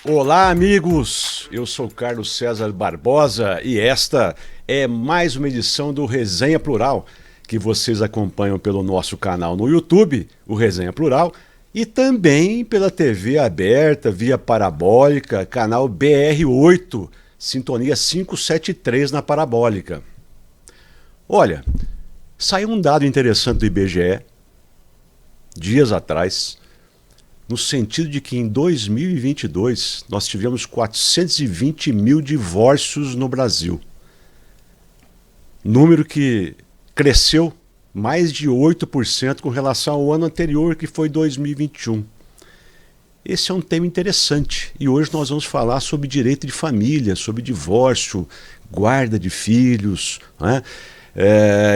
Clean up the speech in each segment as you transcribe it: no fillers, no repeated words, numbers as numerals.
Olá, amigos! Eu sou Carlos César Barbosa e esta é mais uma edição do Resenha Plural, que vocês acompanham pelo nosso canal no YouTube, o Resenha Plural, e também pela TV aberta, via parabólica, canal BR8, sintonia 573 na parabólica. Olha, saiu um dado interessante do IBGE, dias atrás, no sentido de que em 2022 nós tivemos 420 mil divórcios no Brasil. Número que cresceu mais de 8% com relação ao ano anterior, que foi 2021. Esse é um tema interessante e hoje nós vamos falar sobre direito de família, sobre divórcio, guarda de filhos, né?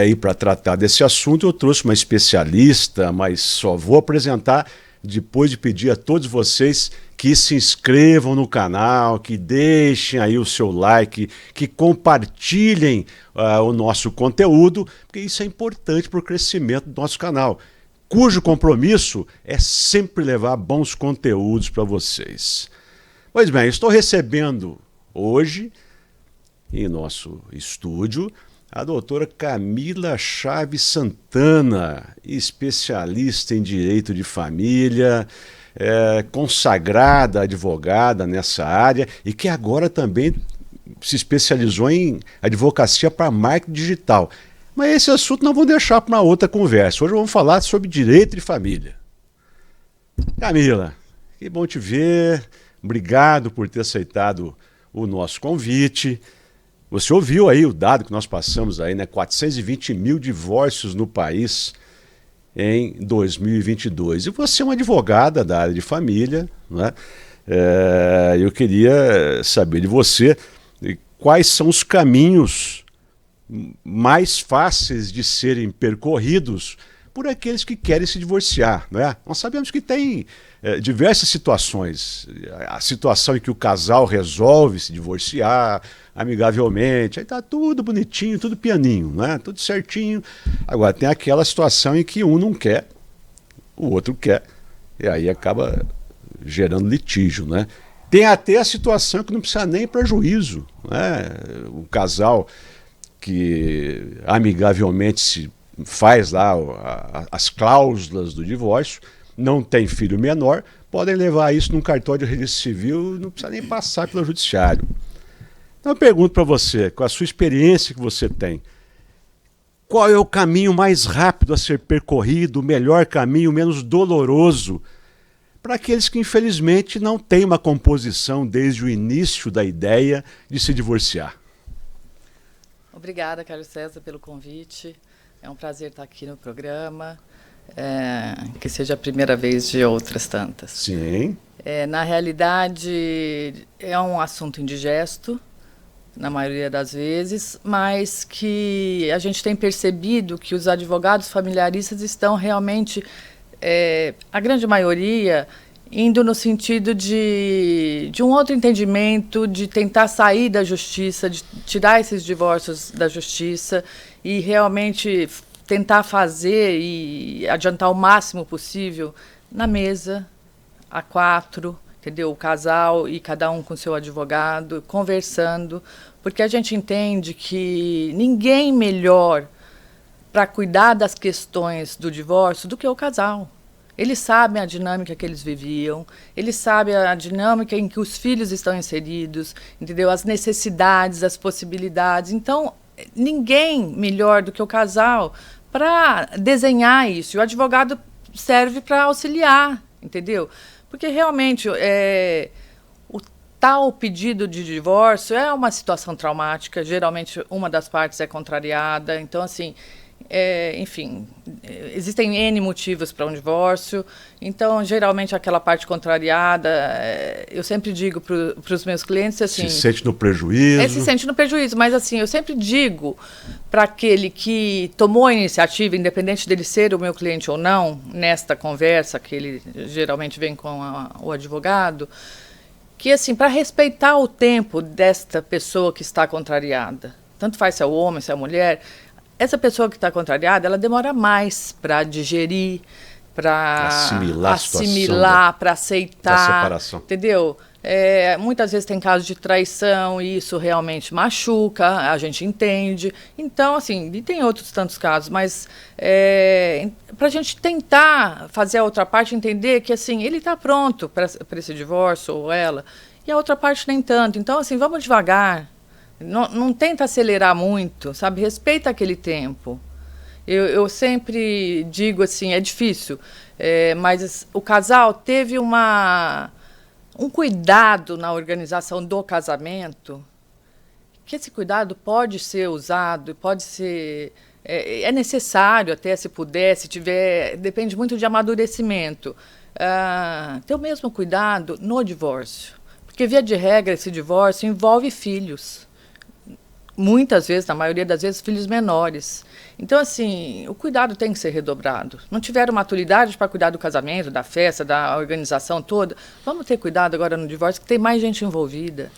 E para tratar desse assunto eu trouxe uma especialista, mas só vou apresentar depois de pedir a todos vocês que se inscrevam no canal, que deixem aí o seu like, que compartilhem o nosso conteúdo, porque isso é importante para o crescimento do nosso canal, cujo compromisso é sempre levar bons conteúdos para vocês. Pois bem, estou recebendo hoje, em nosso estúdio, a doutora Camila Chaves Santana, especialista em direito de família, consagrada advogada nessa área e que agora também se especializou em advocacia para marketing digital. Mas esse assunto não vou deixar para uma outra conversa. Hoje vamos falar sobre direito de família. Camila, que bom te ver. Obrigado por ter aceitado o nosso convite. Você ouviu aí o dado que nós passamos aí, né? 420 mil divórcios no país em 2022. E você é uma advogada da área de família, né? Eu queria saber de você quais são os caminhos mais fáceis de serem percorridos por aqueles que querem se divorciar, né? Nós sabemos que tem diversas situações. A situação em que o casal resolve se divorciar amigavelmente, aí tá tudo bonitinho, tudo pianinho, né? Tudo certinho. Agora tem aquela situação em que um não quer, o outro quer, e aí acaba gerando litígio, né? Tem até a situação que não precisa nem ir para juízo, né? O casal que amigavelmente se faz lá as cláusulas do divórcio, não tem filho menor, podem levar isso num cartório de registro civil, não precisa nem passar pelo judiciário. Então eu pergunto para você, com a sua experiência que você tem, qual é o caminho mais rápido a ser percorrido, o melhor caminho, menos doloroso, para aqueles que infelizmente não têm uma composição desde o início da ideia de se divorciar? Obrigada, Carlos César, pelo convite. É um prazer estar aqui no programa, que seja a primeira vez de outras tantas. Sim. Na realidade, é um assunto indigesto, na maioria das vezes, mas que a gente tem percebido que os advogados familiaristas estão realmente, a grande maioria, indo no sentido de um outro entendimento, de tentar sair da justiça, de tirar esses divórcios da justiça e realmente tentar fazer e adiantar o máximo possível na mesa, a quatro, entendeu? O casal e cada um com seu advogado, conversando, porque a gente entende que ninguém melhor para cuidar das questões do divórcio do que o casal. Eles sabem a dinâmica que eles viviam, eles sabem a dinâmica em que os filhos estão inseridos, entendeu? As necessidades, as possibilidades. Então, ninguém melhor do que o casal para desenhar isso. E o advogado serve para auxiliar, entendeu? Porque realmente o tal pedido de divórcio é uma situação traumática, geralmente uma das partes é contrariada, então assim, enfim, existem N motivos para um divórcio, então geralmente aquela parte contrariada, eu sempre digo para os meus clientes assim... Se sente no prejuízo. Se sente no prejuízo, mas assim, eu sempre digo para aquele que tomou a iniciativa, independente dele ser o meu cliente ou não, nesta conversa, que ele geralmente vem com o advogado, que assim, para respeitar o tempo desta pessoa que está contrariada, tanto faz se é o homem, se é a mulher, essa pessoa que está contrariada, ela demora mais para digerir, para assimilar, para aceitar, separação. Entendeu? Muitas vezes tem casos de traição e isso realmente machuca, a gente entende. Então, assim, e tem outros tantos casos, mas para a gente tentar fazer a outra parte entender que, assim, ele está pronto para esse divórcio, ou ela, e a outra parte nem tanto. Então, assim, vamos devagar. Não tenta acelerar muito, sabe? Respeita aquele tempo. Eu sempre digo assim, é difícil, mas o casal teve um cuidado na organização do casamento, que esse cuidado pode ser usado, pode ser... É necessário até, se puder, se tiver... Depende muito de amadurecimento. Ter o mesmo cuidado no divórcio. Porque, via de regra, esse divórcio envolve filhos. Muitas vezes, na maioria das vezes, filhos menores. Então, assim, o cuidado tem que ser redobrado. Não tiveram maturidade para cuidar do casamento, da festa, da organização toda. Vamos ter cuidado agora no divórcio, que tem mais gente envolvida.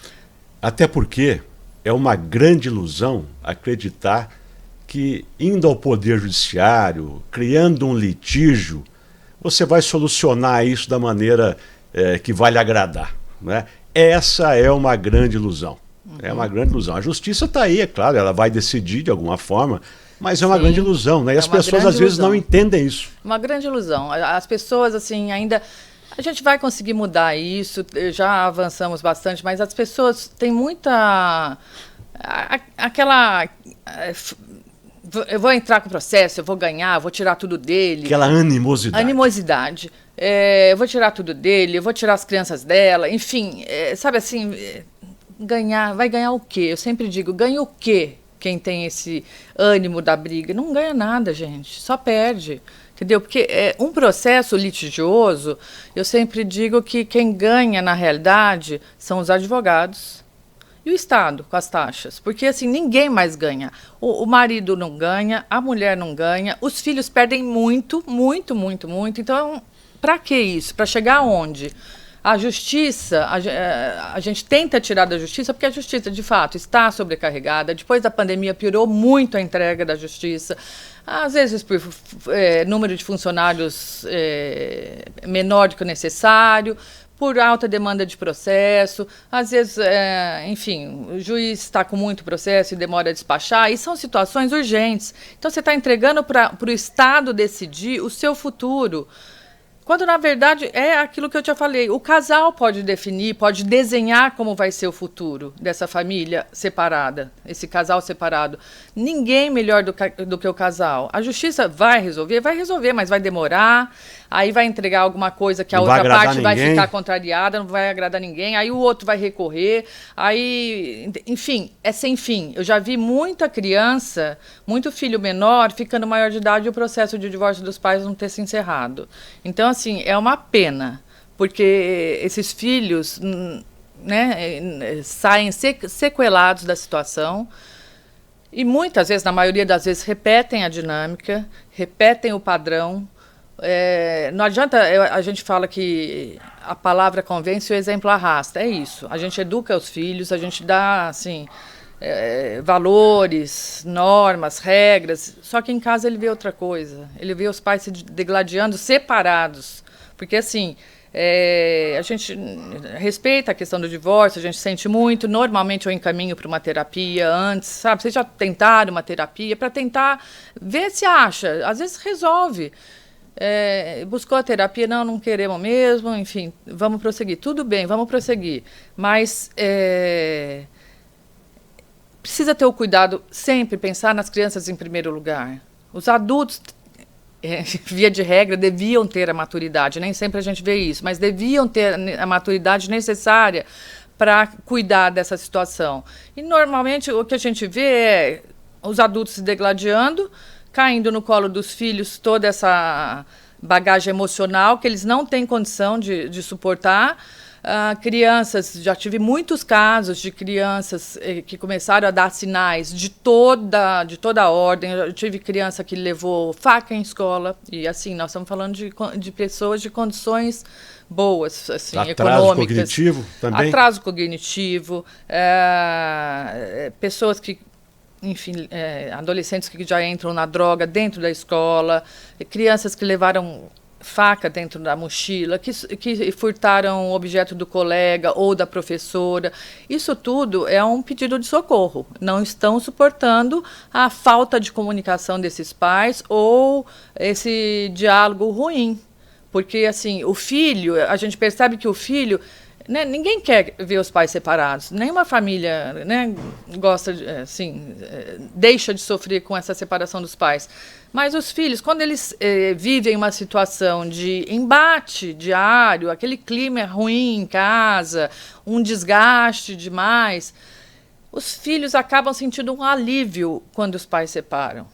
Até porque é uma grande ilusão acreditar que, indo ao Poder Judiciário, criando um litígio, você vai solucionar isso da maneira que vai lhe agradar, né? Essa é uma grande ilusão. É uma grande ilusão. A justiça está aí, é claro, ela vai decidir de alguma forma, mas é uma grande ilusão, né? E as pessoas às vezes não entendem isso. Uma grande ilusão. As pessoas, assim, ainda... A gente vai conseguir mudar isso, já avançamos bastante, mas as pessoas têm muita... Aquela... Eu vou entrar com o processo, eu vou ganhar, eu vou tirar tudo dele. Aquela animosidade. Animosidade. Eu vou tirar tudo dele, eu vou tirar as crianças dela, enfim, sabe assim... Ganhar, vai ganhar o quê? Eu sempre digo, ganha o quê quem tem esse ânimo da briga? Não ganha nada, gente, só perde, entendeu? Porque um processo litigioso, eu sempre digo que quem ganha, na realidade, são os advogados e o Estado, com as taxas. Porque, assim, ninguém mais ganha. O marido não ganha, a mulher não ganha, os filhos perdem muito, muito, muito, muito. Então, para que isso? Para chegar aonde? A justiça, a gente tenta tirar da justiça, porque a justiça, de fato, está sobrecarregada. Depois da pandemia, piorou muito a entrega da justiça. Às vezes, por número de funcionários menor do que o necessário, por alta demanda de processo. Às vezes, enfim, o juiz está com muito processo e demora a despachar. E são situações urgentes. Então, você está entregando para o Estado decidir o seu futuro. Quando, na verdade, é aquilo que eu te falei. O casal pode definir, pode desenhar como vai ser o futuro dessa família separada, esse casal separado. Ninguém melhor do que o casal. A justiça vai resolver, mas vai demorar. Aí vai entregar alguma coisa que a outra parte vai ficar contrariada, não vai agradar ninguém. Aí o outro vai recorrer. Aí, enfim, é sem fim. Eu já vi muita criança, muito filho menor, ficando maior de idade e o processo de divórcio dos pais não ter se encerrado. Então, assim, é uma pena, porque esses filhos, né, saem sequelados da situação e muitas vezes, na maioria das vezes, repetem a dinâmica, repetem o padrão. Não adianta, a gente fala que a palavra convence e o exemplo arrasta. É isso. A gente educa os filhos, a gente dá, assim, valores, normas, regras. Só que em casa ele vê outra coisa. Ele vê os pais se degladiando separados. Porque, assim, a gente respeita a questão do divórcio, a gente sente muito. Normalmente eu encaminho para uma terapia antes, sabe? Vocês já tentaram uma terapia para tentar ver se acha. Às vezes resolve. Buscou a terapia, não queremos mesmo, enfim, vamos prosseguir. Tudo bem, vamos prosseguir. Mas precisa ter o cuidado, sempre pensar nas crianças em primeiro lugar. Os adultos, via de regra, deviam ter a maturidade, nem sempre a gente vê isso, mas deviam ter a maturidade necessária para cuidar dessa situação. E, normalmente, o que a gente vê é os adultos se degladiando, caindo no colo dos filhos toda essa bagagem emocional que eles não têm condição de suportar. Crianças, já tive muitos casos de crianças que começaram a dar sinais de toda a ordem. Eu tive criança que levou faca em escola, e assim, nós estamos falando de pessoas de condições boas, assim, atraso cognitivo também? Atraso cognitivo, pessoas que, enfim, adolescentes que já entram na droga dentro da escola, crianças que levaram faca dentro da mochila, que furtaram o objeto do colega ou da professora. Isso tudo é um pedido de socorro. Não estão suportando a falta de comunicação desses pais ou esse diálogo ruim. Porque, assim, o filho, a gente percebe que o filho, né, ninguém quer ver os pais separados. Nenhuma família, né, gosta, assim, deixa de sofrer com essa separação dos pais. Mas os filhos, quando eles vivem uma situação de embate diário, aquele clima ruim em casa, um desgaste demais, os filhos acabam sentindo um alívio quando os pais separam.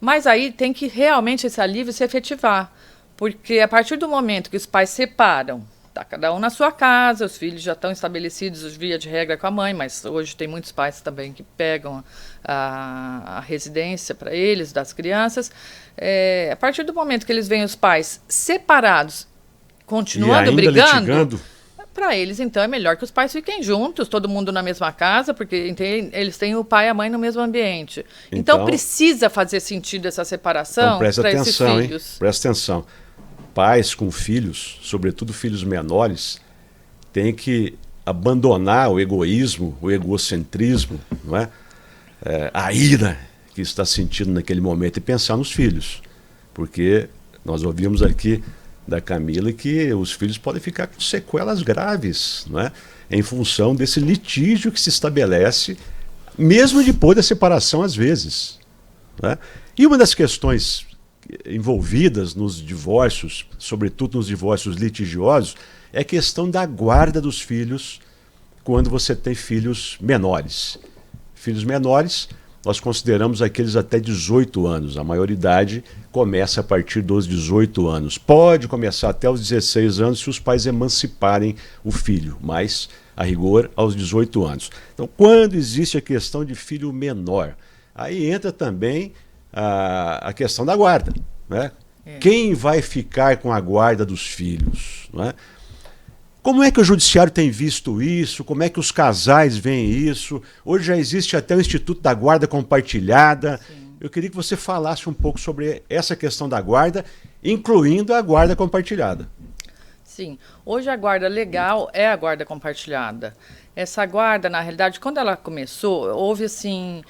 Mas aí tem que realmente esse alívio se efetivar. Porque a partir do momento que os pais separam, tá cada um na sua casa, os filhos já estão estabelecidos via de regra com a mãe, mas hoje tem muitos pais também que pegam a residência para eles, das crianças. A partir do momento que eles veem os pais separados, continuando brigando, para eles, então, é melhor que os pais fiquem juntos, todo mundo na mesma casa, porque eles têm o pai e a mãe no mesmo ambiente. Então precisa fazer sentido essa separação para esses filhos. Presta atenção. Pais com filhos, sobretudo filhos menores, têm que abandonar o egoísmo, o egocentrismo, não é? A ira que está sentindo naquele momento e pensar nos filhos. Porque nós ouvimos aqui da Camila que os filhos podem ficar com sequelas graves, não é? Em função desse litígio que se estabelece, mesmo depois da separação, às vezes. Não é? E uma das questões envolvidas nos divórcios, sobretudo nos divórcios litigiosos, é a questão da guarda dos filhos quando você tem filhos menores. Filhos menores, nós consideramos aqueles até 18 anos. A maioridade começa a partir dos 18 anos. Pode começar até os 16 anos se os pais emanciparem o filho, mas, a rigor, aos 18 anos. Então, quando existe a questão de filho menor, aí entra também a questão da guarda, né? Quem vai ficar com a guarda dos filhos, não é? Como é que o judiciário tem visto isso? Como é que os casais veem isso? Hoje já existe até o Instituto da Guarda Compartilhada. Sim. Eu queria que você falasse um pouco sobre essa questão da guarda, incluindo a guarda compartilhada. Sim, hoje a guarda legal é a guarda compartilhada. Essa guarda, na realidade, quando ela começou, houve assim...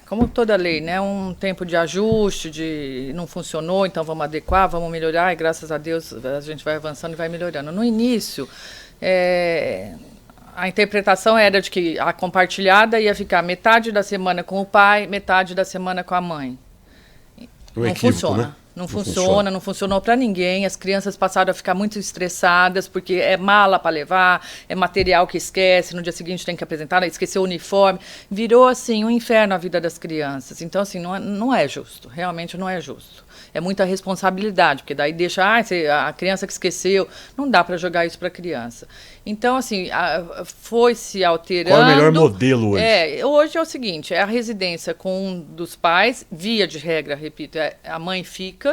como toda lei, né? Um tempo de ajuste, não funcionou, então vamos adequar, vamos melhorar, e graças a Deus a gente vai avançando e vai melhorando. No início, a interpretação era de que a compartilhada ia ficar metade da semana com o pai, metade da semana com a mãe. Não funciona. Né? Não funcionou para ninguém. As crianças passaram a ficar muito estressadas, porque é mala para levar, é material que esquece, no dia seguinte tem que apresentar, esqueceu o uniforme. Virou, assim, um inferno a vida das crianças. Então, assim, não é justo, realmente não é justo. É muita responsabilidade, porque daí deixa a criança que esqueceu, não dá para jogar isso para a criança. Então, assim, foi se alterando. Qual é o melhor modelo hoje? Hoje é o seguinte, é a residência com um dos pais, via de regra, repito, a mãe fica,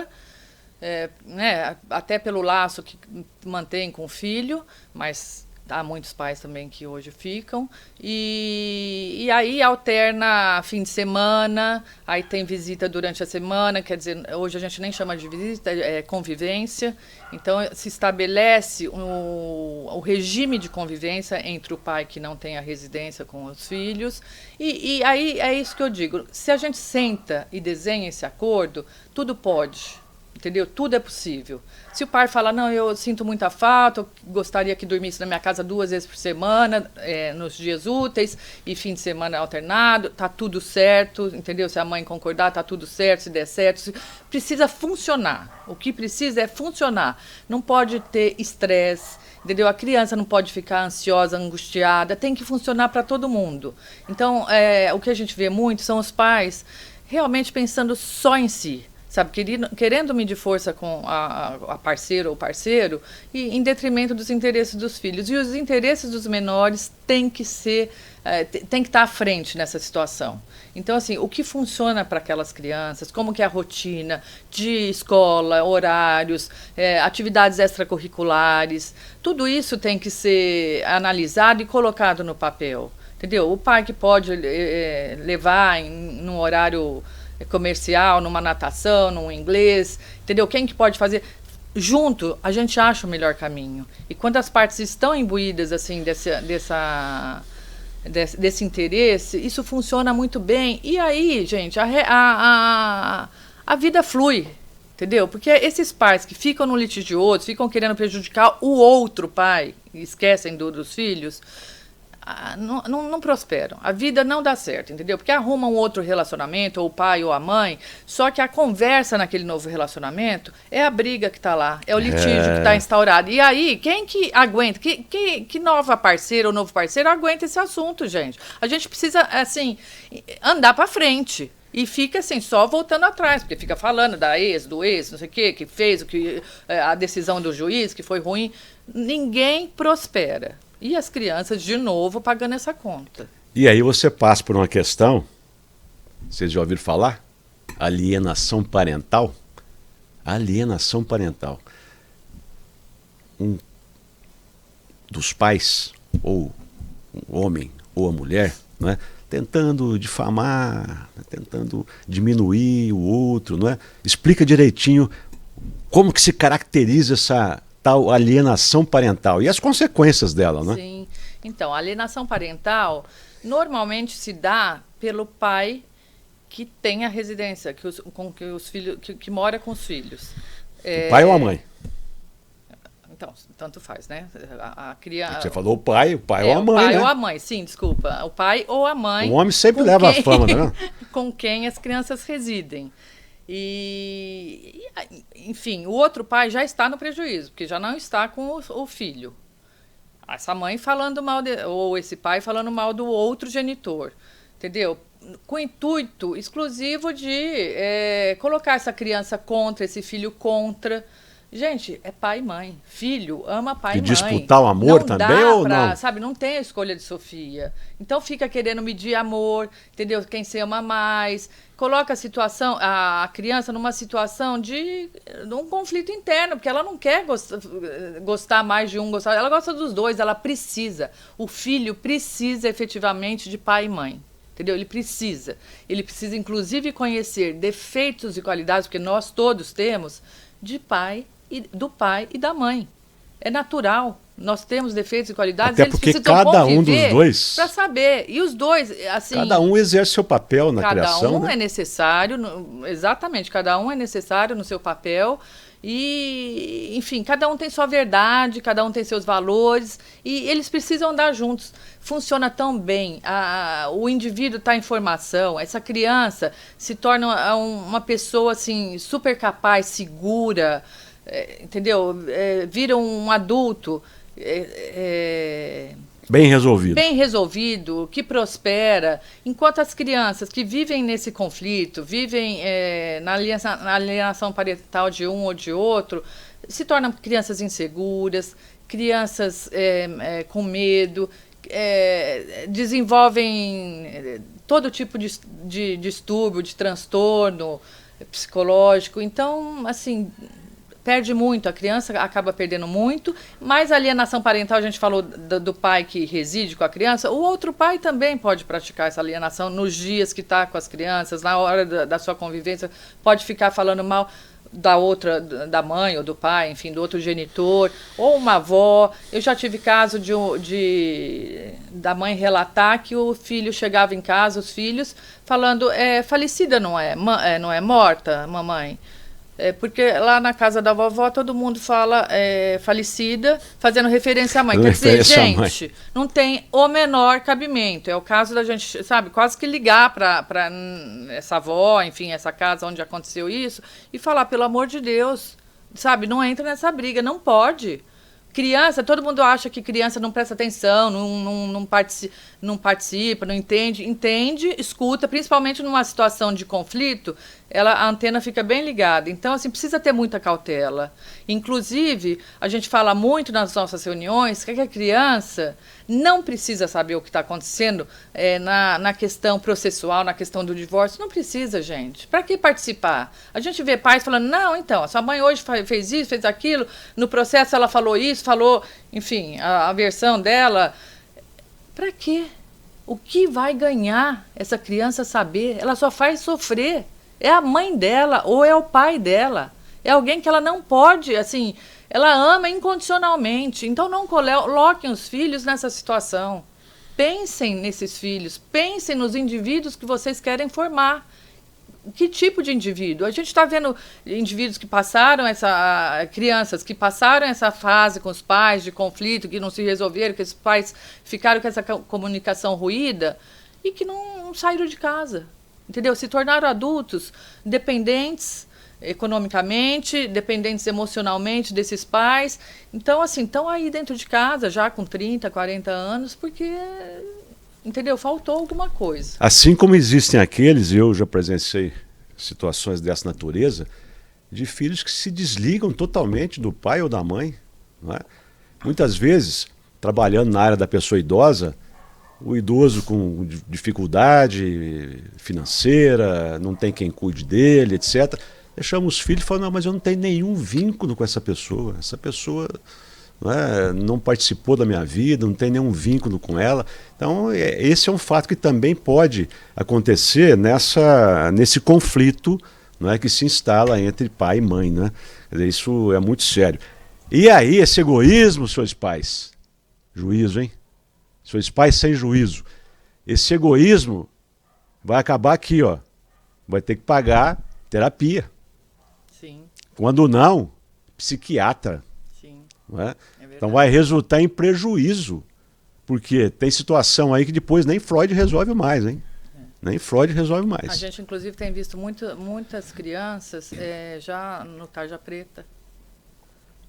né, até pelo laço que mantém com o filho, mas há muitos pais também que hoje ficam, e aí alterna fim de semana, aí tem visita durante a semana, quer dizer, hoje a gente nem chama de visita, é convivência, então se estabelece o regime de convivência entre o pai que não tem a residência com os filhos, e aí é isso que eu digo, se a gente senta e desenha esse acordo, tudo pode. Entendeu? Tudo é possível. Se o pai falar, não, eu sinto muita falta, eu gostaria que dormisse na minha casa 2 vezes por semana, nos dias úteis, e fim de semana alternado, tá tudo certo, entendeu? Se a mãe concordar, tá tudo certo, se der certo. Precisa funcionar. O que precisa é funcionar. Não pode ter estresse, entendeu? A criança não pode ficar ansiosa, angustiada, tem que funcionar para todo mundo. Então, o que a gente vê muito são os pais realmente pensando só em si. Sabe, querendo medir força com a parceira ou parceiro, e em detrimento dos interesses dos filhos. E os interesses dos menores têm que estar à frente nessa situação. Então, assim, o que funciona para aquelas crianças, como que é a rotina de escola, horários, atividades extracurriculares, tudo isso tem que ser analisado e colocado no papel. Entendeu? O pai que pode levar num horário comercial, numa natação, num inglês, entendeu? Quem que pode fazer? Junto, a gente acha o melhor caminho. E quando as partes estão imbuídas assim desse interesse, isso funciona muito bem. E aí, gente, a vida flui, entendeu? Porque esses pais que ficam no litigioso, ficam querendo prejudicar o outro pai, e esquecem dos filhos, não prosperam. A vida não dá certo, entendeu? Porque arrumam um outro relacionamento, ou o pai ou a mãe, só que a conversa naquele novo relacionamento é a briga que está lá, é o litígio que está instaurado. E aí, quem que aguenta? Que nova parceira ou novo parceiro aguenta esse assunto, gente? A gente precisa, assim, andar para frente. E fica assim, só voltando atrás, porque fica falando do ex, não sei o quê, que fez, a decisão do juiz, que foi ruim. Ninguém prospera. E as crianças, de novo, pagando essa conta. E aí você passa por uma questão, vocês já ouviram falar? Alienação parental. Alienação parental. Um dos pais, ou o homem, ou a mulher, não é? Tentando difamar, tentando diminuir o outro, não é? Explica direitinho como que se caracteriza essa tal alienação parental e as consequências dela, né? Sim. Então, a alienação parental normalmente se dá pelo pai que tem a residência, que mora com os filhos. O pai ou a mãe? Então, tanto faz, né? A criança. Você falou o pai ou a mãe, o pai, né? ou a mãe, sim, desculpa. O pai ou a mãe. O homem sempre leva a fama, né? Com quem as crianças residem. Enfim, o outro pai já está no prejuízo, porque já não está com o filho. Essa mãe falando mal, ou esse pai falando mal do outro genitor, entendeu? Com o intuito exclusivo de colocar essa criança contra, esse filho contra. Gente, é pai e mãe. Filho ama pai e mãe. E disputar o amor não também dá ou não? Sabe, não tem a escolha de Sofia. Então fica querendo medir amor, entendeu? Quem se ama mais. Coloca a criança numa situação de um conflito interno, porque ela não quer gostar mais de um, ela gosta dos dois, ela precisa. O filho precisa efetivamente de pai e mãe. Entendeu? Ele precisa, inclusive, conhecer defeitos e qualidades, porque nós todos temos, do pai e da mãe. É natural. Nós temos defeitos e qualidades. Até porque cada um dos dois, para saber. E os dois, assim, cada um exerce seu papel na criação. Cada um, né? É necessário, exatamente, cada um é necessário no seu papel. E, enfim, cada um tem sua verdade, cada um tem seus valores, e eles precisam andar juntos. Funciona tão bem, o indivíduo está em formação, essa criança se torna uma pessoa assim, super capaz, segura, entendeu? Vira um adulto bem resolvido. Bem resolvido, que prospera, enquanto as crianças que vivem nesse conflito, vivem na alienação parental de um ou de outro, se tornam crianças inseguras, crianças com medo, desenvolvem todo tipo de distúrbio, de transtorno psicológico. Então, assim, perde muito, a criança acaba perdendo muito, mas a alienação parental, a gente falou do pai que reside com a criança, o outro pai também pode praticar essa alienação nos dias que está com as crianças, na hora da sua convivência, pode ficar falando mal da mãe ou do pai, enfim, do outro genitor, ou uma avó. Eu já tive caso da mãe relatar que o filho chegava em casa, os filhos, falando, falecida não é morta, mamãe? Porque lá na casa da vovó todo mundo fala falecida, fazendo referência à mãe. Quer dizer, gente, não tem o menor cabimento. É o caso da gente, sabe, quase que ligar para essa avó, enfim, essa casa onde aconteceu isso, e falar, pelo amor de Deus, sabe, não entra nessa briga, não pode. Criança, todo mundo acha que criança não presta atenção, não participa, não entende. Entende, escuta, principalmente numa situação de conflito, a antena fica bem ligada. Então, assim, precisa ter muita cautela. Inclusive, a gente fala muito nas nossas reuniões que a criança não precisa saber o que está acontecendo na questão processual, na questão do divórcio. Não precisa, gente. Para que participar? A gente vê pais falando, não, então, a sua mãe hoje fez isso, fez aquilo, no processo ela falou isso, falou, enfim, a versão dela. Para quê? O que vai ganhar essa criança saber? Ela só faz sofrer. é a mãe dela ou é o pai dela. É alguém que ela não pode, assim, ela ama incondicionalmente. Então não coloquem os filhos nessa situação. Pensem nesses filhos, pensem nos indivíduos que vocês querem formar. Que tipo de indivíduo? A gente está vendo indivíduos que passaram crianças que passaram essa fase com os pais de conflito, que não se resolveram, que os pais ficaram com essa comunicação ruída e que não saíram de casa, entendeu? Se tornaram adultos dependentes economicamente, dependentes emocionalmente desses pais. Então, assim, estão aí dentro de casa já com 30, 40 anos, porque... Entendeu? Faltou alguma coisa. Assim como existem aqueles, eu já presenciei situações dessa natureza, de filhos que se desligam totalmente do pai ou da mãe. Não é? Muitas vezes, trabalhando na área da pessoa idosa, o idoso com dificuldade financeira, não tem quem cuide dele, etc. Deixamos os filhos e falamos, não, mas eu não tenho nenhum vínculo com essa pessoa. Essa pessoa... não participou da minha vida, não tem nenhum vínculo com ela. Então, esse é um fato que também pode acontecer nesse conflito, que se instala entre pai e mãe. Quer dizer, isso é muito sério. E aí, esse egoísmo, seus pais? Juízo, hein? Seus pais sem juízo. Esse egoísmo vai acabar aqui, ó. Vai ter que pagar terapia. Sim. Quando não, psiquiatra. Não é? Então vai resultar em prejuízo, porque tem situação aí que depois nem Freud resolve mais, hein? Nem Freud resolve mais. A gente, inclusive, tem visto muitas crianças já no tarja preta.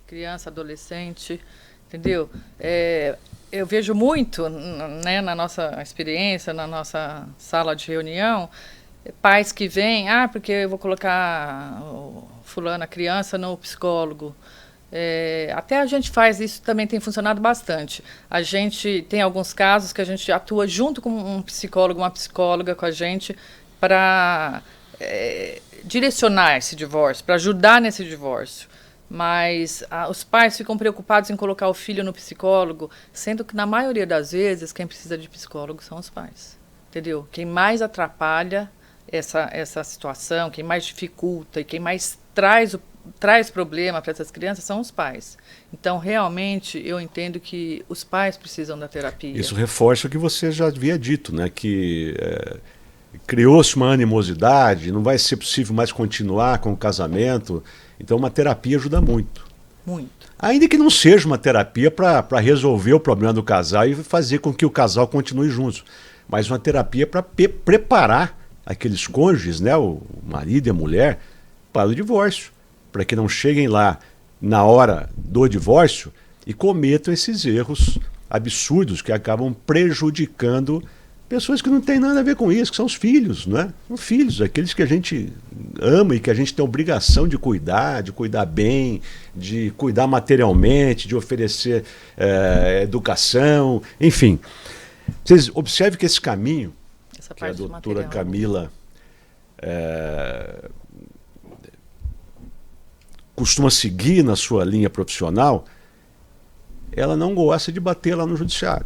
Criança, adolescente, entendeu? Eu vejo muito, na nossa experiência, na nossa sala de reunião, pais que vêm, porque eu vou colocar fulana criança no psicólogo. Até a gente faz isso, também tem funcionado bastante. A gente tem alguns casos que a gente atua junto com um psicólogo, uma psicóloga com a gente para direcionar esse divórcio, para ajudar nesse divórcio. Mas os pais ficam preocupados em colocar o filho no psicólogo, sendo que na maioria das vezes quem precisa de psicólogo são os pais. Entendeu? Quem mais atrapalha essa situação, quem mais dificulta e quem mais traz problema para essas crianças são os pais. Então, realmente, eu entendo que os pais precisam da terapia. Isso reforça o que você já havia dito, que criou-se uma animosidade, não vai ser possível mais continuar com o casamento. Então, uma terapia ajuda muito. Muito. Ainda que não seja uma terapia para resolver o problema do casal e fazer com que o casal continue juntos, mas uma terapia para preparar aqueles cônjuges, o marido e a mulher, para o divórcio, para que não cheguem lá na hora do divórcio e cometam esses erros absurdos que acabam prejudicando pessoas que não têm nada a ver com isso, que são os filhos, São filhos, aqueles que a gente ama e que a gente tem a obrigação de cuidar bem, de cuidar materialmente, de oferecer educação, enfim. Vocês observem que esse caminho que a doutora Camila costuma seguir na sua linha profissional, ela não gosta de bater lá no judiciário.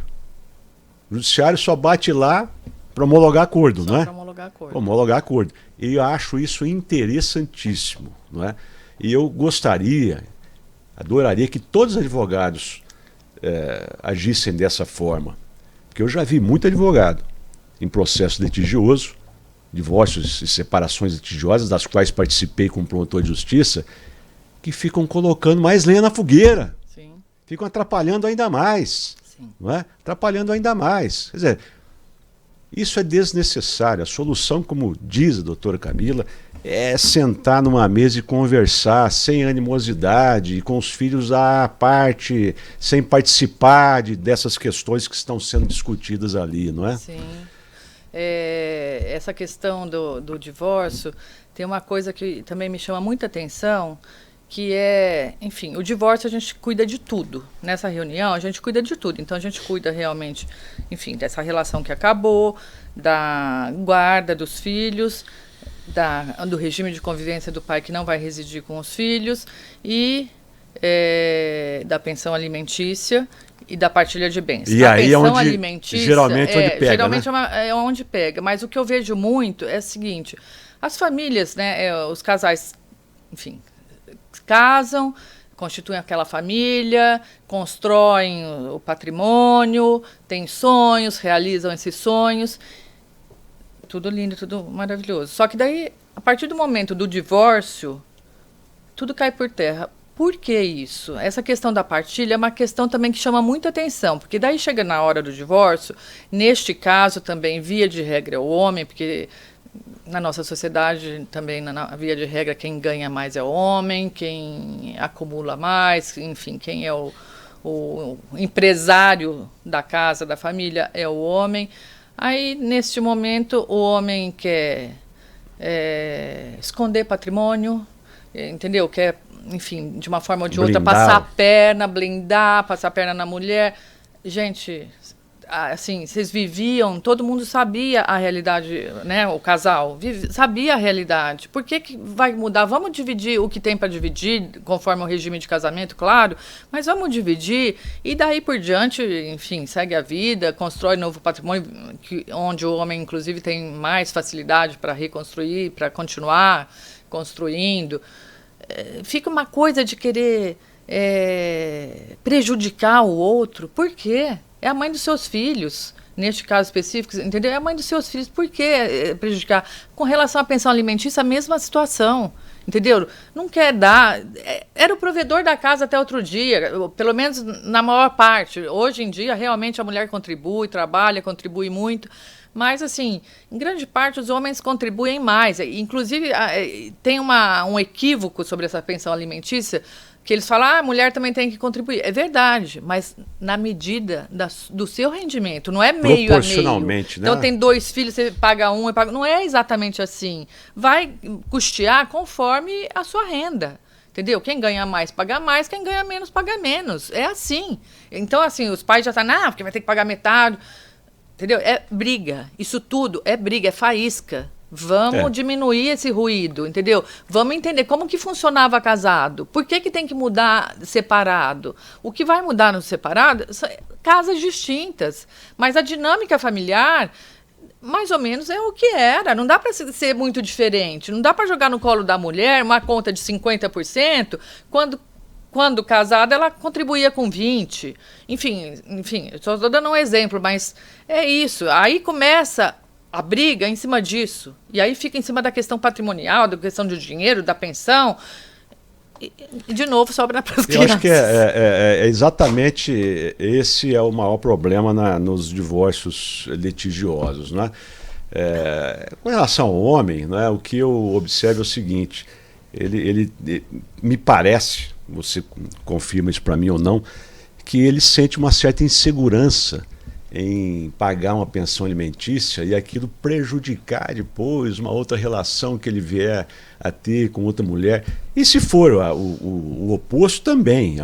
O judiciário só bate lá para homologar acordo, Para homologar acordo. Homologar acordo. E eu acho isso interessantíssimo, E eu adoraria que todos os advogados agissem dessa forma. Porque eu já vi muito advogado em processo litigioso, divórcios e separações litigiosas, das quais participei como promotor de justiça, que ficam colocando mais lenha na fogueira. Sim. Ficam atrapalhando ainda mais. Sim. Atrapalhando ainda mais. Quer dizer, isso é desnecessário. A solução, como diz a doutora Camila, é sentar numa mesa e conversar sem animosidade, com os filhos à parte, sem participar dessas questões que estão sendo discutidas ali, não é? Sim. Essa questão do divórcio, tem uma coisa que também me chama muita atenção, que enfim, o divórcio a gente cuida de tudo. Nessa reunião a gente cuida de tudo. Então a gente cuida realmente, enfim, dessa relação que acabou, da guarda dos filhos, do regime de convivência do pai que não vai residir com os filhos e da pensão alimentícia e da partilha de bens. E a aí pensão onde, alimentícia geralmente onde pega, geralmente é onde pega. Mas o que eu vejo muito é o seguinte: as famílias, né, os casais, enfim, casam, constituem aquela família, constroem o patrimônio, têm sonhos, realizam esses sonhos. Tudo lindo, tudo maravilhoso. Só que daí, a partir do momento do divórcio, tudo cai por terra. Por que isso? Essa questão da partilha é uma questão também que chama muita atenção, porque daí chega na hora do divórcio, neste caso também, via de regra, é o homem, porque na nossa sociedade também, na via de regra, quem ganha mais é o homem, quem acumula mais, enfim, quem é o empresário da casa, da família, é o homem. Aí, neste momento, o homem quer esconder patrimônio, entendeu? Quer, enfim, de uma forma ou de outra, passar a perna, blindar, passar a perna na mulher. Gente, assim, vocês viviam, todo mundo sabia a realidade, né? O casal sabia a realidade. Por que vai mudar? Vamos dividir o que tem para dividir, conforme o regime de casamento, claro, mas vamos dividir e daí por diante, enfim, segue a vida, constrói novo patrimônio, onde o homem, inclusive, tem mais facilidade para reconstruir, para continuar construindo. Fica uma coisa de querer prejudicar o outro. Por quê? É a mãe dos seus filhos, neste caso específico, entendeu? É a mãe dos seus filhos. Por que prejudicar? Com relação à pensão alimentícia, a mesma situação, entendeu? Não quer dar. Era o provedor da casa até outro dia, pelo menos na maior parte. Hoje em dia, realmente, a mulher contribui, trabalha, contribui muito. Mas, assim, em grande parte, os homens contribuem mais. Inclusive, tem um equívoco sobre essa pensão alimentícia, que eles falam, a mulher também tem que contribuir. É verdade, mas na medida do seu rendimento, não é meio a meio. Proporcionalmente, né? Então, tem 2 filhos, você paga um, não é exatamente assim. Vai custear conforme a sua renda. Entendeu? Quem ganha mais, paga mais. Quem ganha menos, paga menos. É assim. Então, assim, os pais já estão, porque vai ter que pagar metade. Entendeu? É briga. Isso tudo é briga, é faísca. Vamos diminuir esse ruído, entendeu? Vamos entender como que funcionava casado. Por que tem que mudar separado? O que vai mudar no separado são casas distintas. Mas a dinâmica familiar, mais ou menos, é o que era. Não dá para ser muito diferente. Não dá para jogar no colo da mulher uma conta de 50%, quando casada, ela contribuía com 20%. Enfim, eu só estou dando um exemplo, mas é isso. Aí começa a briga em cima disso. E aí fica em cima da questão patrimonial, da questão do dinheiro, da pensão. E de novo, sobra para as crianças. Eu acho que é exatamente esse é o maior problema nos divórcios litigiosos, né? Com relação ao homem, né, o que eu observo é o seguinte, ele me parece, você confirma isso para mim ou não, que ele sente uma certa insegurança em pagar uma pensão alimentícia e aquilo prejudicar depois uma outra relação que ele vier a ter com outra mulher. E se for o oposto também,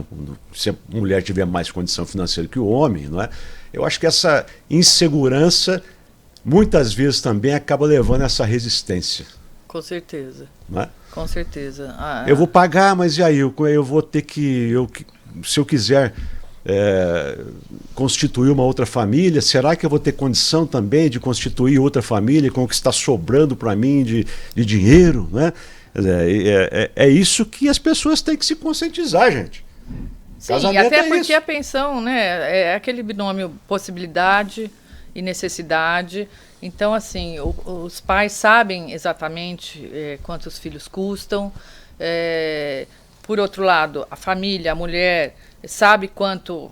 se a mulher tiver mais condição financeira que o homem, não é? Eu acho que essa insegurança muitas vezes também acaba levando a essa resistência. Com certeza. Não é? Com certeza. Eu vou pagar, mas e aí? Eu vou ter que... se eu quiser constituir uma outra família, será que eu vou ter condição também de constituir outra família com o que está sobrando para mim de dinheiro, né? É isso que as pessoas têm que se conscientizar, gente. Sim, até porque a pensão, né, é aquele binômio possibilidade e necessidade. Então, assim, os pais sabem exatamente quanto os filhos custam. Por outro lado, a família, a mulher, sabe quanto,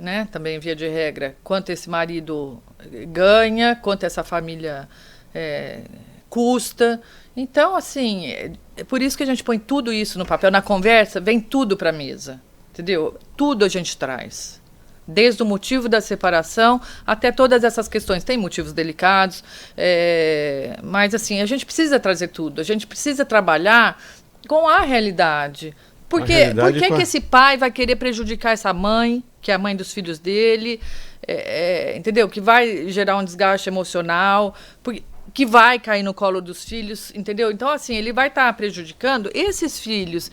né, também via de regra, quanto esse marido ganha, quanto essa família custa. Então, assim, é por isso que a gente põe tudo isso no papel. Na conversa, vem tudo para a mesa, entendeu? Tudo a gente traz. Desde o motivo da separação até todas essas questões. Tem motivos delicados, mas, assim, a gente precisa trazer tudo. A gente precisa trabalhar com a realidade. Por que esse pai vai querer prejudicar essa mãe, que é a mãe dos filhos dele, entendeu? Que vai gerar um desgaste emocional, que vai cair no colo dos filhos, entendeu? Então, assim, ele vai estar prejudicando esses filhos.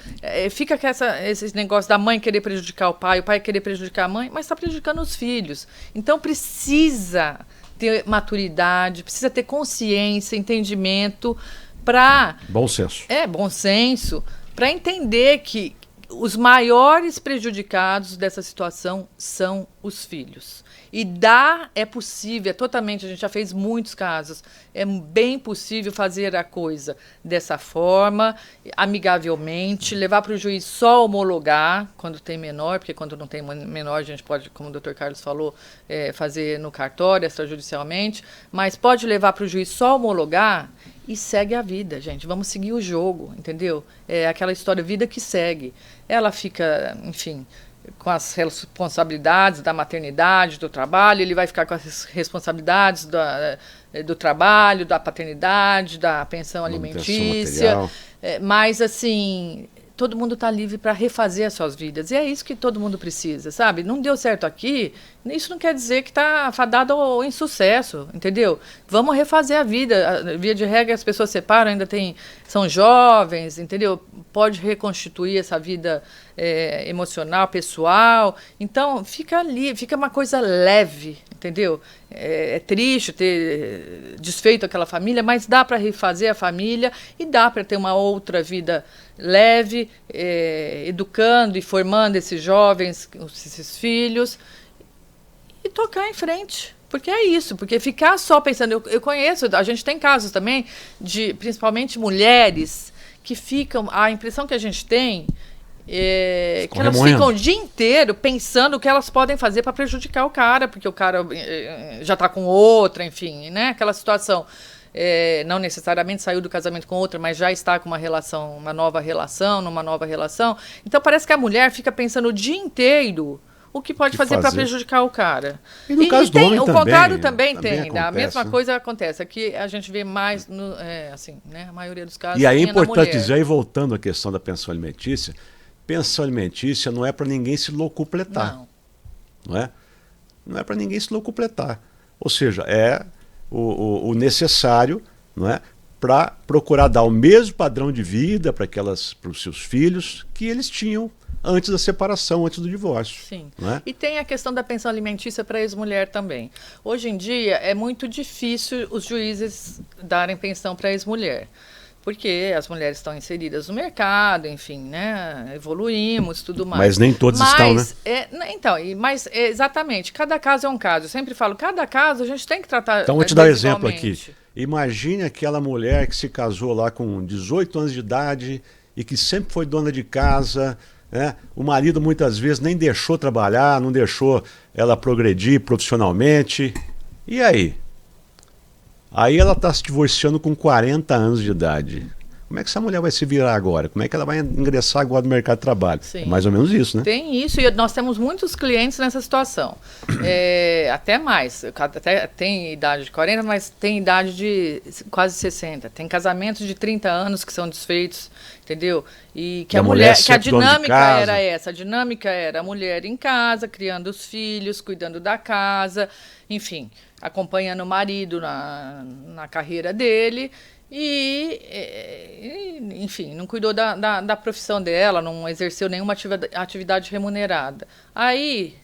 Fica com esse negócio da mãe querer prejudicar o pai querer prejudicar a mãe, mas está prejudicando os filhos. Então, precisa ter maturidade, precisa ter consciência, entendimento, para... Bom senso. Bom senso, para entender que os maiores prejudicados dessa situação são os filhos. E é possível, totalmente, a gente já fez muitos casos, é bem possível fazer a coisa dessa forma, amigavelmente, levar para o juiz só homologar quando tem menor, porque quando não tem menor a gente pode, como o doutor Carlos falou, fazer no cartório, extrajudicialmente, mas pode levar para o juiz só homologar e segue a vida, gente. Vamos seguir o jogo, entendeu? É aquela história, vida que segue. Ela fica, enfim, com as responsabilidades da maternidade, do trabalho, ele vai ficar com as responsabilidades do trabalho, da paternidade, da pensão alimentícia. Mas, assim, todo mundo está livre para refazer as suas vidas. E é isso que todo mundo precisa, sabe? Não deu certo aqui, isso não quer dizer que está fadado ao insucesso, entendeu? Vamos refazer a vida. Via de regra, as pessoas separam, são jovens, entendeu? Pode reconstituir essa vida emocional, pessoal. Então, fica ali, fica uma coisa leve, entendeu? É triste ter desfeito aquela família, mas dá para refazer a família e dá para ter uma outra vida leve, educando e formando esses jovens, esses filhos, e tocar em frente. Porque é isso, porque ficar só pensando... Eu conheço, a gente tem casos também, principalmente mulheres, que ficam... A impressão que a gente tem é que elas ficam o dia inteiro pensando o que elas podem fazer para prejudicar o cara, porque o cara já está com outra, enfim, né? Aquela situação... não necessariamente saiu do casamento com outra, mas já está com uma nova relação. Então parece que a mulher fica pensando o dia inteiro o que pode fazer para prejudicar o cara. E no caso do homem o também, contrário também tem. acontece, A mesma né? coisa acontece. Aqui a gente vê mais, assim, né? A maioria dos casos. E aí é importante dizer, e voltando à questão da pensão alimentícia não é para ninguém se locupletar. Não é? Não é para ninguém se locupletar. Ou seja, é o necessário, não é, para procurar dar o mesmo padrão de vida para os seus filhos que eles tinham antes da separação, antes do divórcio. Sim. Não é? E tem a questão da pensão alimentícia para ex-mulher também. Hoje em dia é muito difícil os juízes darem pensão para ex-mulher, porque as mulheres estão inseridas no mercado, enfim, né? Evoluímos, tudo mais. Mas nem todas estão, né? Mas exatamente, cada caso é um caso. Eu sempre falo, cada caso a gente tem que tratar. Então, vou te dar um exemplo aqui. Imagine aquela mulher que se casou lá com 18 anos de idade e que sempre foi dona de casa, né? O marido muitas vezes nem deixou trabalhar, não deixou ela progredir profissionalmente. E aí? Aí ela está se divorciando com 40 anos de idade. Como é que essa mulher vai se virar agora? Como é que ela vai ingressar agora no mercado de trabalho? Sim. É mais ou menos isso, né? Tem isso, e nós temos muitos clientes nessa situação. Até mais. Até tem idade de 40, mas tem idade de quase 60. Tem casamentos de 30 anos que são desfeitos, entendeu? E que a mulher, que a dinâmica era essa. A dinâmica era a mulher em casa, criando os filhos, cuidando da casa, enfim, acompanhando o marido na carreira dele. Enfim, não cuidou da profissão dela, não exerceu nenhuma atividade remunerada. Aí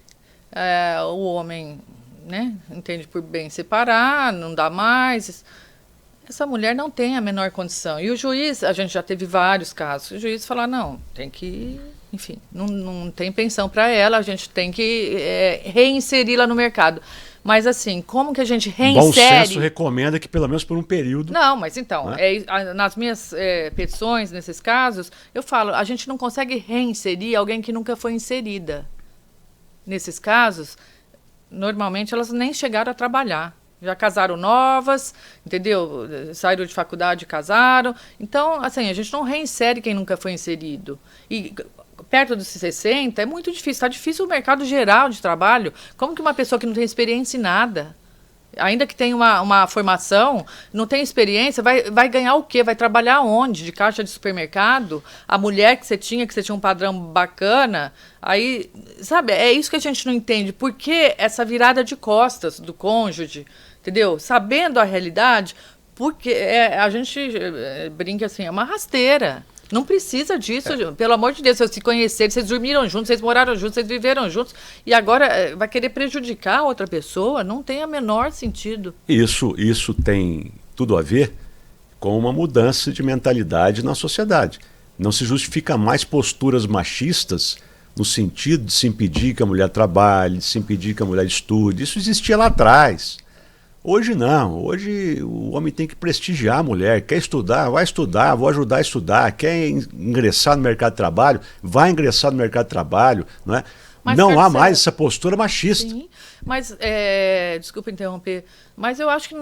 o homem, né, entende por bem separar, não dá mais. Essa mulher não tem a menor condição. E o juiz, a gente já teve vários casos, o juiz fala, não, tem que... Enfim, não tem pensão para ela, a gente tem que reinseri-la no mercado. Mas assim, como que a gente reinsere... Bom senso recomenda que pelo menos por um período... Não, mas então, nas minhas petições, nesses casos, eu falo, a gente não consegue reinserir alguém que nunca foi inserida. Nesses casos, normalmente elas nem chegaram a trabalhar. Já casaram novas, entendeu? Saíram de faculdade e casaram. Então, assim, a gente não reinsere quem nunca foi inserido. E... perto dos 60, é muito difícil. Está difícil o mercado geral de trabalho. Como que uma pessoa que não tem experiência em nada, ainda que tenha uma formação, não tem experiência, vai ganhar o quê? Vai trabalhar onde? De caixa de supermercado? A mulher que você tinha um padrão bacana, aí, sabe, é isso que a gente não entende. Por que essa virada de costas do cônjuge, entendeu? Sabendo a realidade, porque a gente brinca assim, é uma rasteira. Não precisa disso, pelo amor de Deus, vocês se conheceram, vocês dormiram juntos, vocês moraram juntos, vocês viveram juntos, e agora vai querer prejudicar a outra pessoa? Não tem o menor sentido. Isso tem tudo a ver com uma mudança de mentalidade na sociedade. Não se justifica mais posturas machistas no sentido de se impedir que a mulher trabalhe, de se impedir que a mulher estude. Isso existia lá atrás. Hoje não. Hoje o homem tem que prestigiar a mulher. Quer estudar? Vai estudar, vou ajudar a estudar. Quer ingressar no mercado de trabalho? Vai ingressar no mercado de trabalho. Não é? Não há mais essa postura machista. Sim, mas, desculpa interromper, mas eu acho que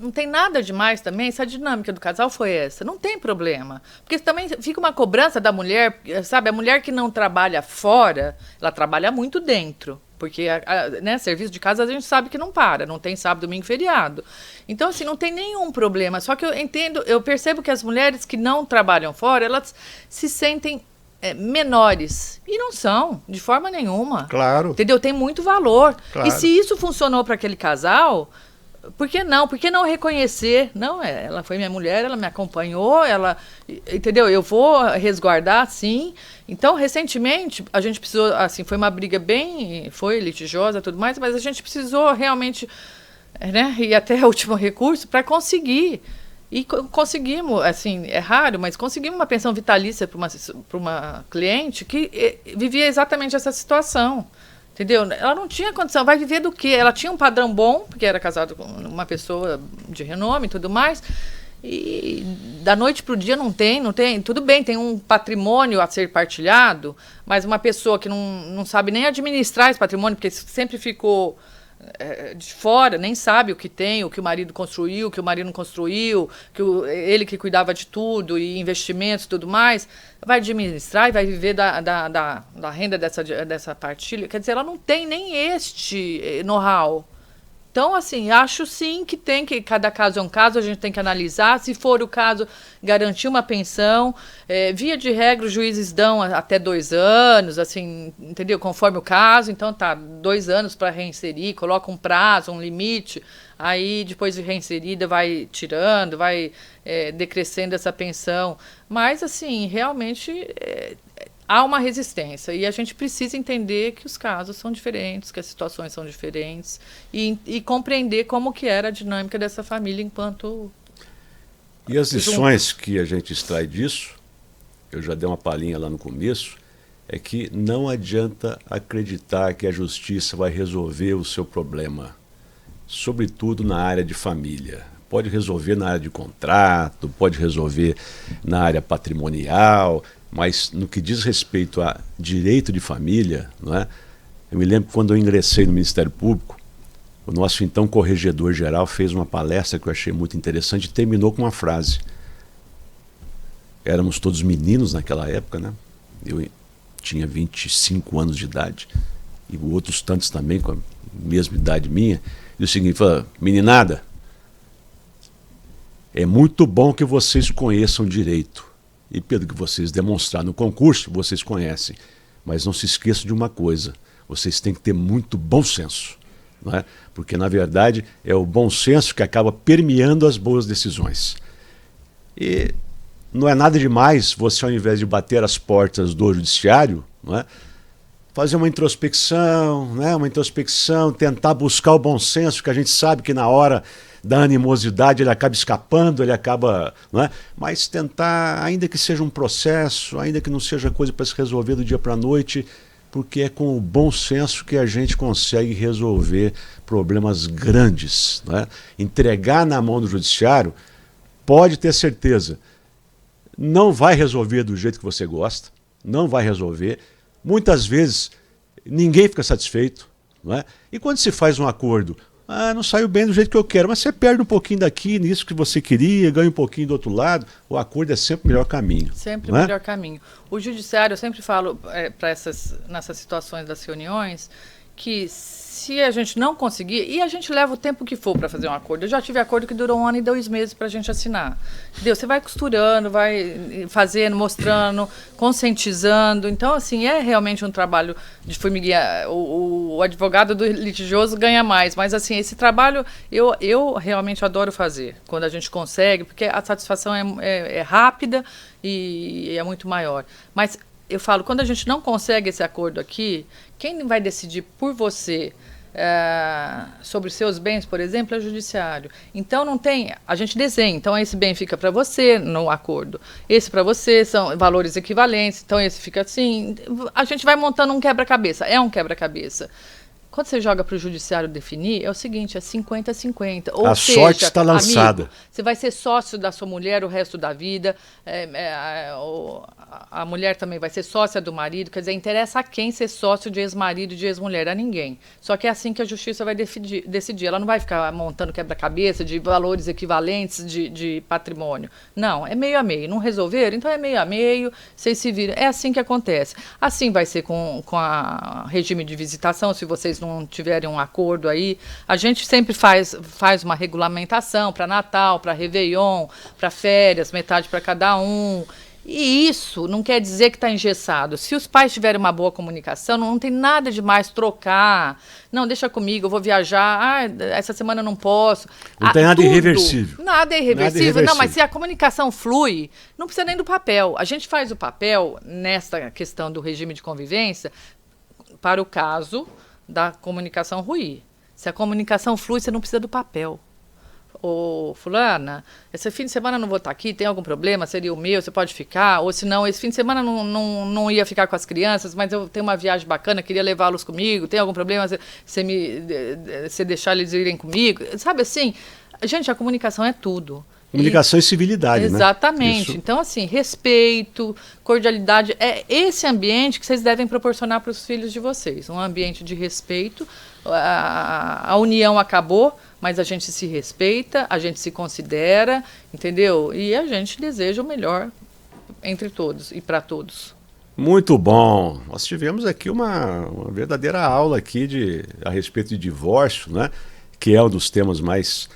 não tem nada demais também, se a dinâmica do casal foi essa, não tem problema. Porque também fica uma cobrança da mulher, sabe, a mulher que não trabalha fora, ela trabalha muito dentro. Porque né, serviço de casa a gente sabe que não para, não tem sábado, domingo, feriado. Então, assim, não tem nenhum problema. Só que eu percebo que as mulheres que não trabalham fora, elas se sentem menores. E não são, de forma nenhuma. Claro. Entendeu? Tem muito valor. Claro. E se isso funcionou para aquele casal, por que não? Por que não reconhecer? Não, ela foi minha mulher, ela me acompanhou, entendeu? Eu vou resguardar, sim. Então, recentemente, a gente precisou, assim, foi uma briga foi litigiosa e tudo mais, mas a gente precisou realmente, né, ir até o último recurso para conseguir. E conseguimos, assim, é raro, mas conseguimos uma pensão vitalícia para uma cliente que vivia exatamente essa situação. Entendeu? Ela não tinha condição. Vai viver do quê? Ela tinha um padrão bom, porque era casada com uma pessoa de renome e tudo mais. E da noite para o dia não tem. Tudo bem, tem um patrimônio a ser partilhado, mas uma pessoa que não sabe nem administrar esse patrimônio, porque sempre ficou de fora, nem sabe o que tem, o que o marido construiu, o que o marido não construiu, ele que cuidava de tudo, e investimentos e tudo mais, vai administrar e vai viver da renda dessa partilha. Quer dizer, ela não tem nem este know-how. Então, assim, acho sim que cada caso é um caso, a gente tem que analisar, se for o caso, garantir uma pensão. Via de regra, os juízes dão até 2 anos, assim, entendeu? Conforme o caso, então 2 anos para reinserir, coloca um prazo, um limite, aí depois de reinserida vai tirando, vai decrescendo essa pensão. Mas, assim, realmente há uma resistência e a gente precisa entender que os casos são diferentes, que as situações são diferentes e compreender como que era a dinâmica dessa família enquanto... E as lições que a gente extrai disso, eu já dei uma palhinha lá no começo, é que não adianta acreditar que a justiça vai resolver o seu problema, sobretudo na área de família. Pode resolver na área de contrato, pode resolver na área patrimonial, mas no que diz respeito a direito de família, não é? Eu me lembro que quando eu ingressei no Ministério Público, o nosso então corregedor-geral fez uma palestra que eu achei muito interessante e terminou com uma frase. Éramos todos meninos naquela época, né? Eu tinha 25 anos de idade e outros tantos também com a mesma idade minha. E o seguinte, falou, meninada, é muito bom que vocês conheçam direito. E pelo que vocês demonstraram no concurso, vocês conhecem. Mas não se esqueçam de uma coisa, vocês têm que ter muito bom senso. Não é? Porque, na verdade, é o bom senso que acaba permeando as boas decisões. E não é nada demais você, ao invés de bater as portas do judiciário, não é? Fazer uma introspecção, né? Tentar buscar o bom senso, que a gente sabe que na hora da animosidade ele acaba escapando, ele acaba, não é? Mas tentar, ainda que seja um processo, ainda que não seja coisa para se resolver do dia para a noite, porque é com o bom senso que a gente consegue resolver problemas grandes, não é? Entregar na mão do judiciário, pode ter certeza, não vai resolver do jeito que você gosta, não vai resolver. Muitas vezes ninguém fica satisfeito, não é? E quando se faz um acordo, não saiu bem do jeito que eu quero, mas você perde um pouquinho daqui, nisso que você queria, ganha um pouquinho do outro lado, o acordo é sempre o melhor caminho. Sempre o melhor caminho. O judiciário, eu sempre falo nessas situações das reuniões, que se a gente não conseguir, e a gente leva o tempo que for para fazer um acordo. Eu já tive acordo que durou 1 ano e 2 meses para a gente assinar. Entendeu? Você vai costurando, vai fazendo, mostrando, conscientizando. Então, assim, é realmente um trabalho de formiguinha. O advogado do litigioso ganha mais, mas, assim, esse trabalho eu realmente adoro fazer, quando a gente consegue, porque a satisfação é rápida e é muito maior. Mas eu falo, quando a gente não consegue esse acordo aqui, quem vai decidir por você sobre seus bens, por exemplo, é o judiciário. Então não tem, a gente desenha, então esse bem fica para você no acordo, esse para você são valores equivalentes, então esse fica assim, a gente vai montando um quebra-cabeça, é um quebra-cabeça. Quando você joga para o judiciário definir, é o seguinte, é 50-50. Ou a seja, sorte está lançada. Amigo, você vai ser sócio da sua mulher o resto da vida, a mulher também vai ser sócia do marido, quer dizer, interessa a quem ser sócio de ex-marido e de ex-mulher, a ninguém. Só que é assim que a justiça vai decidir. Ela não vai ficar montando quebra-cabeça de valores equivalentes de patrimônio. Não, é meio a meio. Não resolveram? Então é meio a meio, vocês se viram. É assim que acontece. Assim vai ser com a regime de visitação, se vocês não tiverem um acordo aí. A gente sempre faz uma regulamentação para Natal, para Réveillon, para férias, metade para cada um. E isso não quer dizer que está engessado. Se os pais tiverem uma boa comunicação, não tem nada de mais trocar. Não, deixa comigo, eu vou viajar. Essa semana eu não posso. Não tem nada irreversível. Nada é irreversível. Não, mas se a comunicação flui, não precisa nem do papel. A gente faz o papel, nessa questão do regime de convivência, para o caso da comunicação ruir. Se a comunicação flui, você não precisa do papel. Ô, fulana, esse fim de semana eu não vou estar aqui, tem algum problema? Seria o meu, você pode ficar? Ou se não, esse fim de semana não ia ficar com as crianças, mas eu tenho uma viagem bacana, queria levá-los comigo, tem algum problema? Você deixar eles irem comigo? Sabe assim, gente, a comunicação é tudo. Comunicação e civilidade, exatamente. Né? Então, assim, respeito, cordialidade, é esse ambiente que vocês devem proporcionar para os filhos de vocês. Um ambiente de respeito. A união acabou, mas a gente se respeita, a gente se considera, entendeu? E a gente deseja o melhor entre todos e para todos. Muito bom. Nós tivemos aqui uma verdadeira aula aqui a respeito de divórcio, né? Que é um dos temas mais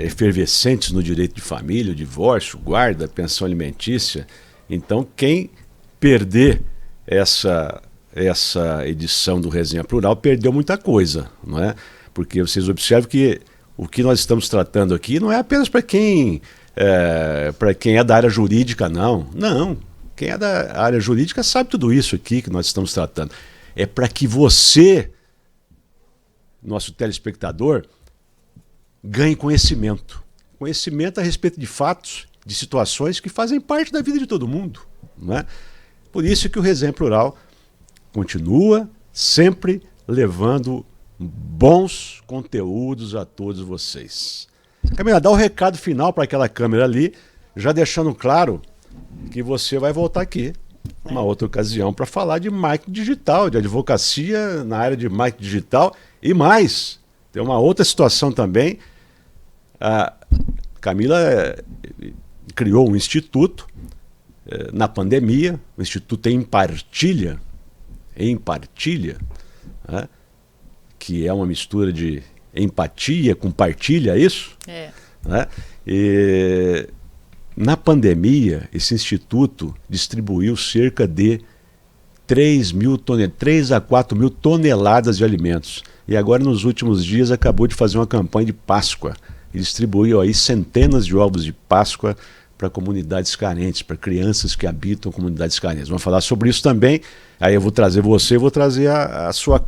efervescentes no direito de família, o divórcio, guarda, pensão alimentícia. Então, quem perder essa edição do Resenha Plural perdeu muita coisa, não é? Porque vocês observam que o que nós estamos tratando aqui não é apenas para quem é da área jurídica, não. Não. Quem é da área jurídica sabe tudo isso aqui que nós estamos tratando. É para que você, nosso telespectador, ganhe conhecimento. Conhecimento a respeito de fatos, de situações que fazem parte da vida de todo mundo, não é? Por isso que o Resenha Plural continua sempre levando bons conteúdos a todos vocês. Camila, dá o recado final para aquela câmera ali, já deixando claro que você vai voltar aqui uma outra ocasião para falar de marketing digital, de advocacia na área de marketing digital e mais. Tem uma outra situação também. A Camila criou um instituto na pandemia, o Instituto Empartilha, né? Que é uma mistura de empatia com partilha, é isso? É. Né? E na pandemia, esse instituto distribuiu cerca de 3 a 4 mil toneladas de alimentos. E agora, nos últimos dias, acabou de fazer uma campanha de Páscoa. E distribuiu aí centenas de ovos de Páscoa para comunidades carentes, para crianças que habitam comunidades carentes. Vamos falar sobre isso também. Aí eu vou trazer você, vou trazer a sua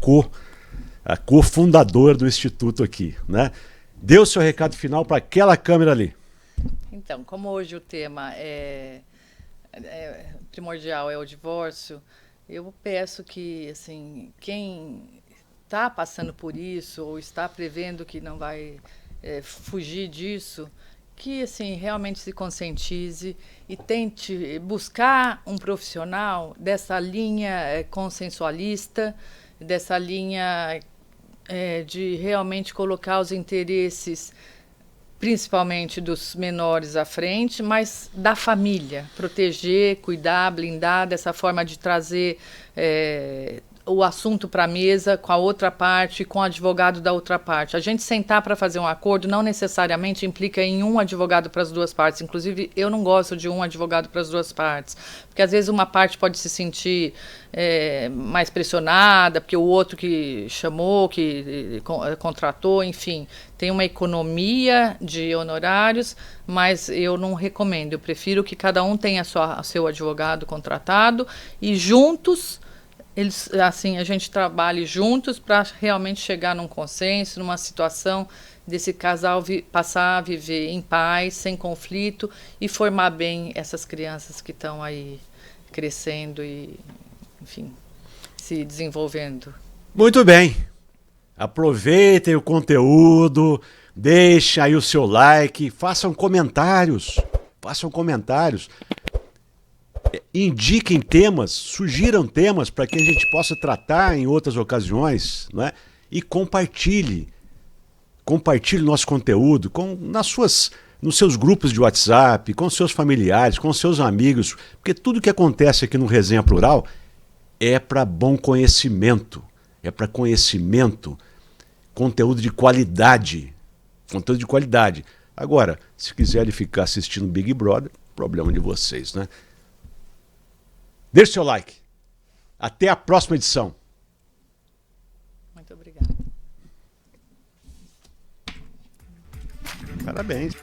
cofundadora do Instituto aqui, né? Dê o seu recado final para aquela câmera ali. Então, como hoje o tema primordial é o divórcio, eu peço que, assim, quem está passando por isso ou está prevendo que não vai fugir disso, que assim realmente se conscientize e tente buscar um profissional dessa linha consensualista, dessa linha de realmente colocar os interesses, principalmente dos menores à frente, mas da família, proteger, cuidar, blindar, dessa forma de trazer o assunto para a mesa com a outra parte, com o advogado da outra parte. A gente sentar para fazer um acordo não necessariamente implica em um advogado para as duas partes. Inclusive, eu não gosto de um advogado para as duas partes, porque às vezes uma parte pode se sentir mais pressionada, porque o outro que chamou, que contratou, enfim, tem uma economia de honorários, mas eu não recomendo. Eu prefiro que cada um tenha seu advogado contratado e juntos eles, assim, a gente trabalhe juntos para realmente chegar num consenso, numa situação desse casal passar a viver em paz, sem conflito e formar bem essas crianças que estão aí crescendo e, enfim, se desenvolvendo. Muito bem. Aproveitem o conteúdo, deixem aí o seu like, façam comentários. Façam comentários. Indiquem temas, sugiram temas para que a gente possa tratar em outras ocasiões, não é? E compartilhe. Compartilhe nosso conteúdo nos seus grupos de WhatsApp, com seus familiares, com seus amigos, porque tudo que acontece aqui no Resenha Plural é para bom conhecimento, é para conhecimento, conteúdo de qualidade. Conteúdo de qualidade. Agora, se quiserem ficar assistindo Big Brother, problema de vocês, né? Deixe seu like. Até a próxima edição. Muito obrigada. Parabéns.